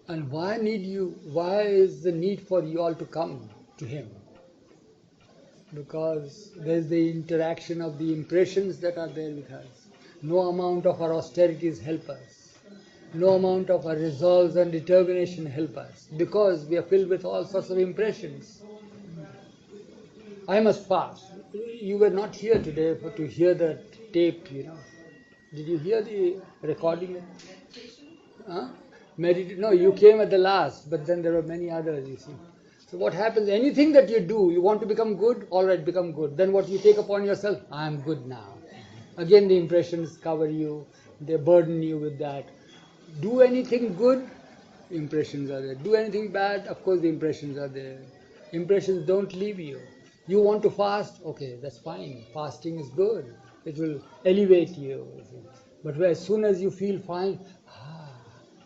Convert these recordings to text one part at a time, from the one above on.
And why is the need for you all to come to him? Because there's the interaction of the impressions that are there with us. No amount of our austerities help us. No amount of our resolves and determination help us. Because we are filled with all sorts of impressions. I must fast. You were not here today to hear the tape, Did you hear the recording? Huh? No, you came at the last, but then there were many others, you see. So what happens, anything that you do, you want to become good, all right, become good. Then what you take upon yourself, I am good now. Again the impressions cover you, they burden you with that. Do anything good, impressions are there. Do anything bad, of course the impressions are there. Impressions don't leave you. You want to fast, okay, that's fine. Fasting is good. It will elevate you. But as soon as you feel fine,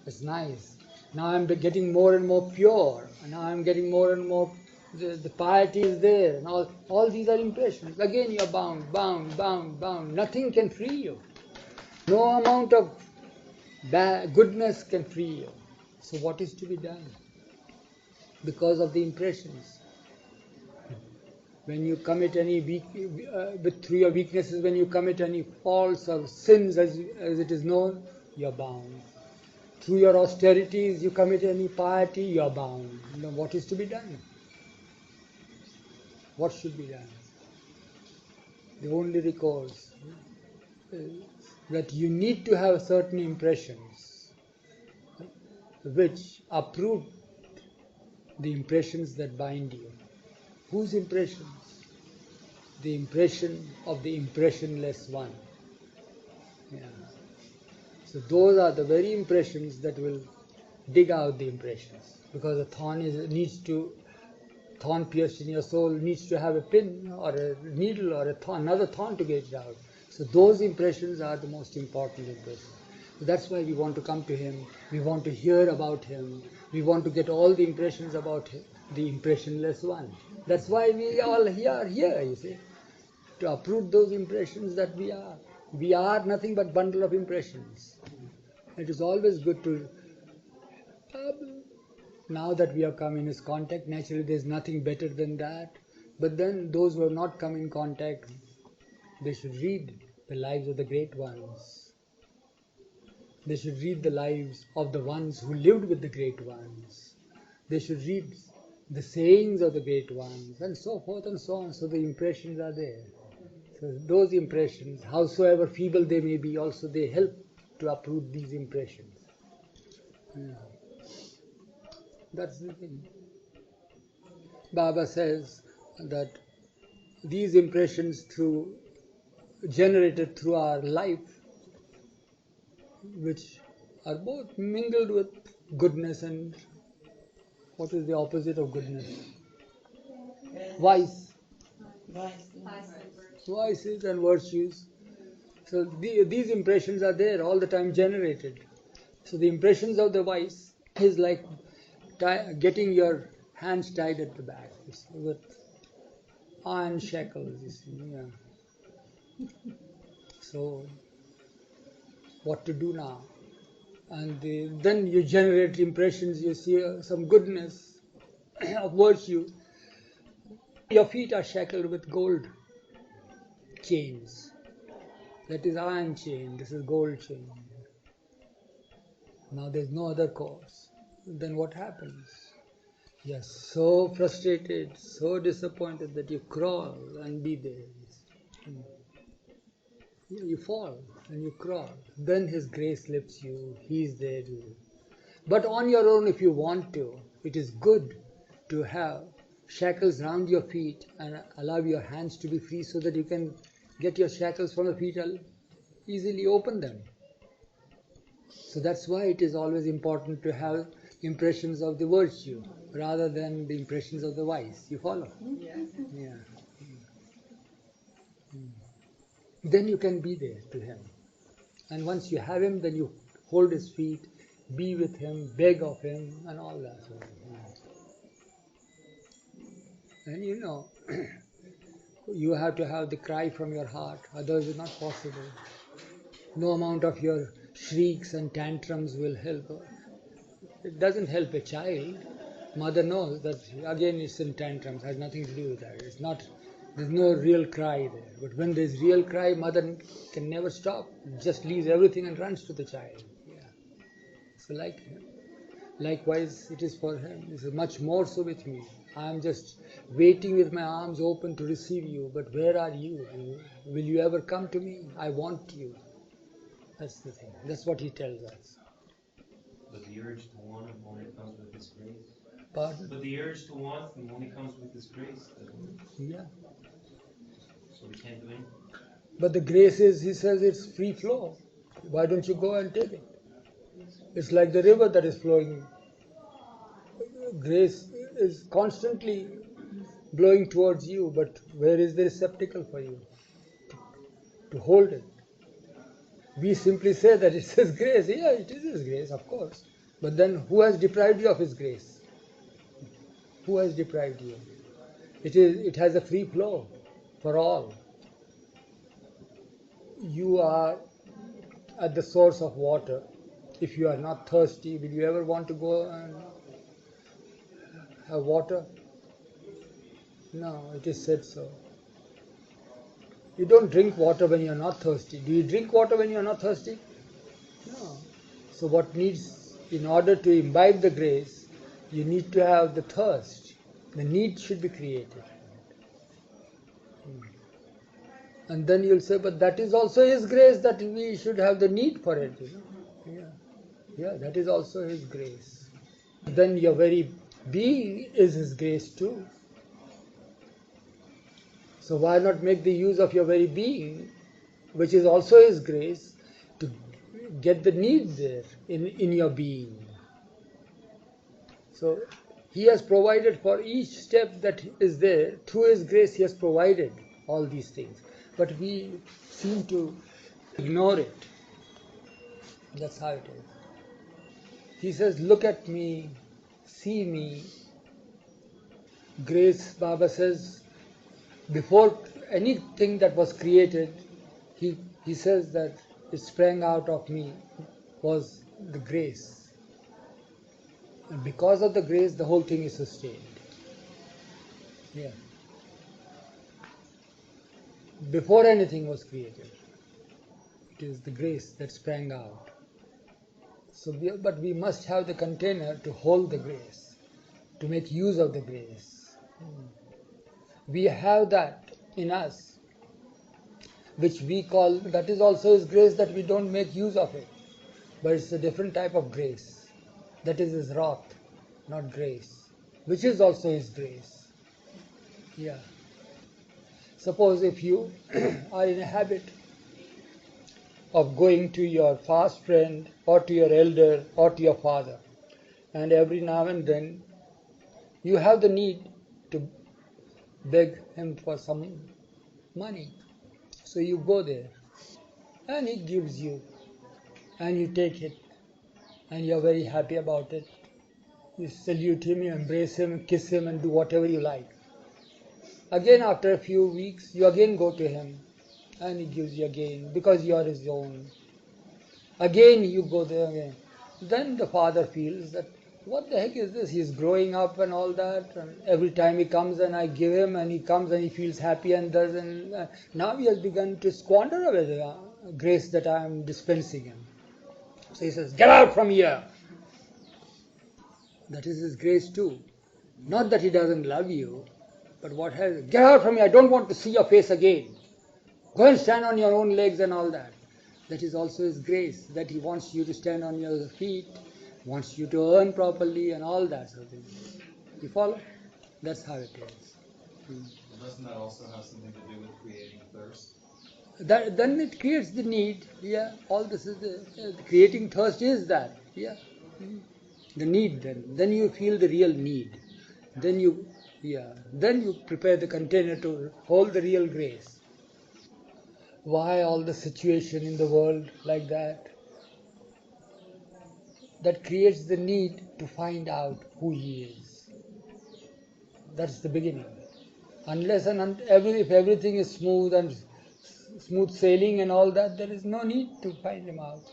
it's nice. Now I'm getting more and more pure. Now I'm getting more and more, the piety is there. And all these are impressions. Again you're bound, bound, bound, bound. Nothing can free you. No amount of goodness can free you. So what is to be done? Because of the impressions. When you commit any through your weaknesses, when you commit any faults or sins as it is known, you're bound. Through your austerities, you commit any piety, you're bound. What is to be done? What should be done? The only recourse that you need to have certain impressions which uproot the impressions that bind you. Whose impressions? The impression of the impressionless one. Yeah. So those are the very impressions that will dig out the impressions. Because a thorn pierced in your soul needs to have a pin or a needle or another thorn to get it out. So those impressions are the most important impressions. So that's why we want to come to him. We want to hear about him. We want to get all the impressions about him, the impressionless one. That's why we all are here, you see. To uproot those impressions that we are. We are nothing but bundle of impressions. It is always good to, now that we have come in his contact, naturally there is nothing better than that. But then those who have not come in contact, they should read the lives of the great ones. They should read the lives of the ones who lived with the great ones. They should read the sayings of the great ones, and so forth and so on. So the impressions are there. So those impressions, howsoever feeble they may be, also they help to uproot these impressions. Yeah. That's the thing. Baba says that these impressions generated through our life, which are both mingled with goodness and what is the opposite of goodness? Vice. Vices and virtues. So these impressions are there all the time generated. So the impressions of the vice is like getting your hands tied at the back with iron shackles, you see. Yeah. So what to do now? And then you generate impressions, you see some goodness of virtue. Your feet are shackled with gold chains. That is iron chain, this is gold chain. Now there's no other course. Then what happens? You're so frustrated, so disappointed that you crawl and be there. You fall and you crawl. Then his grace lifts you, he's there. But on your own, if you want to, it is good to have shackles round your feet and allow your hands to be free so that you can get your shackles from the feet and easily open them. So that's why it is always important to have impressions of the virtue rather than the impressions of the vice. You follow? Yeah. Then you can be there to him. And once you have him, then you hold his feet, be with him, beg of him, and all that. And you have to have the cry from your heart, otherwise it's not possible. No amount of your shrieks and tantrums will help. It doesn't help a child. Mother knows that again it's in tantrums, has nothing to do with that. It's not, there's no real cry there. But when there's real cry, mother can never stop. Just leaves everything and runs to the child. Yeah. So likewise it is for him. This is much more so with me. I am just waiting with my arms open to receive you. But where are you? Will you ever come to me? I want you. That's the thing. That's what he tells us. But the urge to want him only comes with His grace. Pardon? But the urge to want him only comes with His grace. Yeah. So we can't do anything. But the grace is, he says, it's free flow. Why don't you go and take it? It's like the river that is flowing. Grace is constantly blowing towards you, but where is the receptacle for you to hold it? We simply say that it is grace. Yeah, it is His grace, of course. But then who has deprived you of His grace? Who has deprived you? It has a free flow for all. You are at the source of water. If you are not thirsty, will you ever want to go and have water? No, it is said so. You don't drink water when you are not thirsty. Do you drink water when you are not thirsty? No. So what needs, in order to imbibe the grace, you need to have the thirst. The need should be created. And then you'll say, but that is also His grace that we should have the need for it. Yeah, that is also His grace. Then your very being is His grace too. So why not make the use of your very being, which is also His grace, to get the need there in your being. So He has provided for each step that is there. Through His grace He has provided all these things. But we seem to ignore it. That's how it is. He says, look at me, see me. Grace, Baba says, before anything that was created, he says that it sprang out of me was the grace. And because of the grace, the whole thing is sustained. Yeah. Before anything was created, it is the grace that sprang out. So, but we must have the container to hold the grace, to make use of the grace. We have that in us, which we call, that is also His grace, that we don't make use of it. But it's a different type of grace. That is His wrath, not grace, which is also His grace. Yeah. Suppose if you are in a habit of going to your fast friend or to your elder or to your father, and every now and then you have the need to beg him for some money. So you go there and he gives you and you take it and you're very happy about it. You salute him, you embrace him, kiss him and do whatever you like. Again after a few weeks you again go to him and he gives you again because you are his own. Again you go there again. Then the father feels that what the heck is this? He's growing up and all that, and every time he comes and I give him and he comes and he feels happy and does, and now he has begun to squander away the grace that I am dispensing him. So he says, get out from here. That is his grace too. Not that he doesn't love you, but what has, get out from here, I don't want to see your face again. Go and stand on your own legs and all that. That is also His grace, that He wants you to stand on your feet, wants you to earn properly and all that sort of thing. You follow? That's how it is. Doesn't that also have something to do with creating thirst? Then it creates the need. Yeah, all this is the creating thirst is that. Yeah, the need. Then you feel the real need. Then you prepare the container to hold the real grace. Why all the situation in the world like that? That creates the need to find out who He is. That's the beginning. Unless and if everything is smooth and smooth sailing and all that, there is no need to find Him out.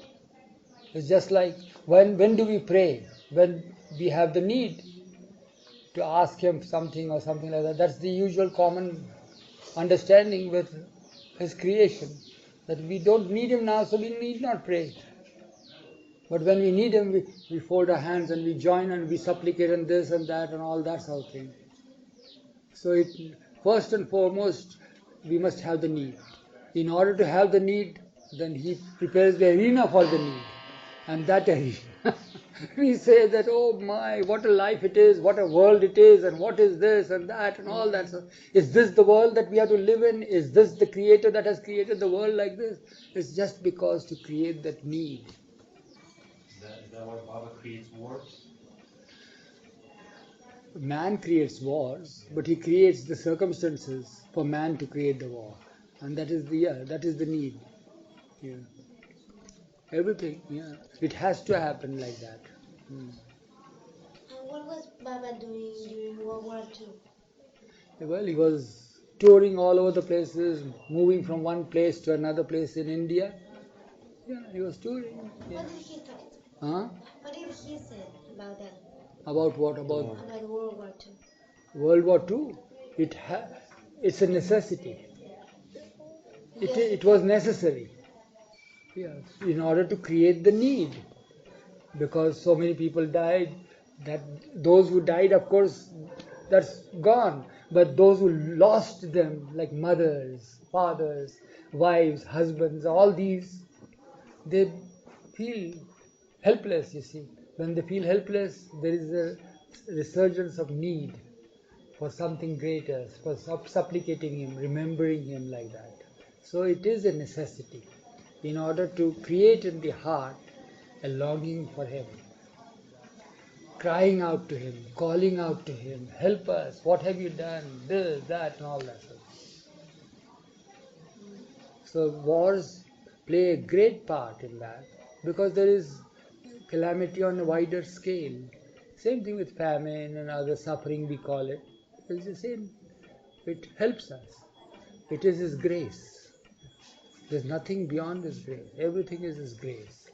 It's just like when do we pray? when we have the need to ask Him something or something like that. That's the usual common understanding with His creation, that we don't need Him now, so we need not pray. But when we need Him, we fold our hands and we join and we supplicate and this and that and all that sort of thing. So first and foremost, we must have the need. In order to have the need, then He prepares the arena for the need. And that arena, we say that, oh my, what a life it is, what a world it is, and what is this and that and all that. So, is this the world that we have to live in? Is this the Creator that has created the world like this? It's just because to create that need. Is that why Baba creates wars? Man creates wars, but he creates the circumstances for man to create the war, and that is the need. Yeah, everything. Yeah, it has to happen like that. Hmm. And what was Baba doing during World War II? Well, he was touring all over the places, moving from one place to another place in India. Yeah, he was touring. Yeah. What did he talk? Huh? What did he say about that? About what? About About World War II? World War II. It's a necessity. It was necessary. Yeah, in order to create the need, because so many people died. That those who died, of course, that's gone. But those who lost them, like mothers, fathers, wives, husbands, all these, they feel helpless. You see, when they feel helpless, there is a resurgence of need for something greater, for supplicating Him, remembering Him like that. So it is a necessity in order to create in the heart a longing for Him, crying out to Him, calling out to Him, help us, what have you done, this, that, and all that. So wars play a great part in that, because there is calamity on a wider scale. Same thing with famine and other suffering, we call it. It's the same. It helps us. It is His grace. There's nothing beyond His grace. Everything is His grace.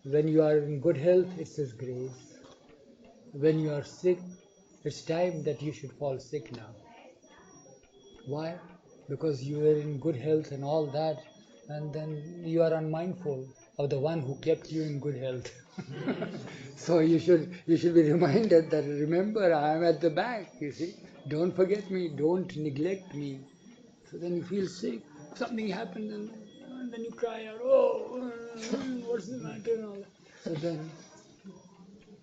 When you are in good health, it's His grace. When you are sick, it's time that you should fall sick now. Why? Because you are in good health and all that, and then you are unmindful of the one who kept you in good health. So you should be reminded that, remember, I am at the back, you see. Don't forget me, don't neglect me. So then you feel sick, something happened, and then you cry out, oh, what's the matter? And all that. So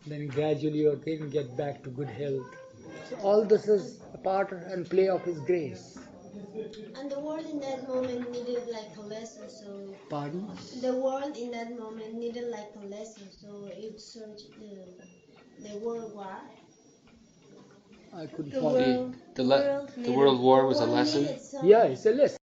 then gradually you again get back to good health. So all this is a part and play of His grace. And the world in that moment needed like a lesson, so. Pardon? The world in that moment needed like a lesson, so it searched the World War. I couldn't The follow. world, The World War was a lesson. Yeah, it's a lesson.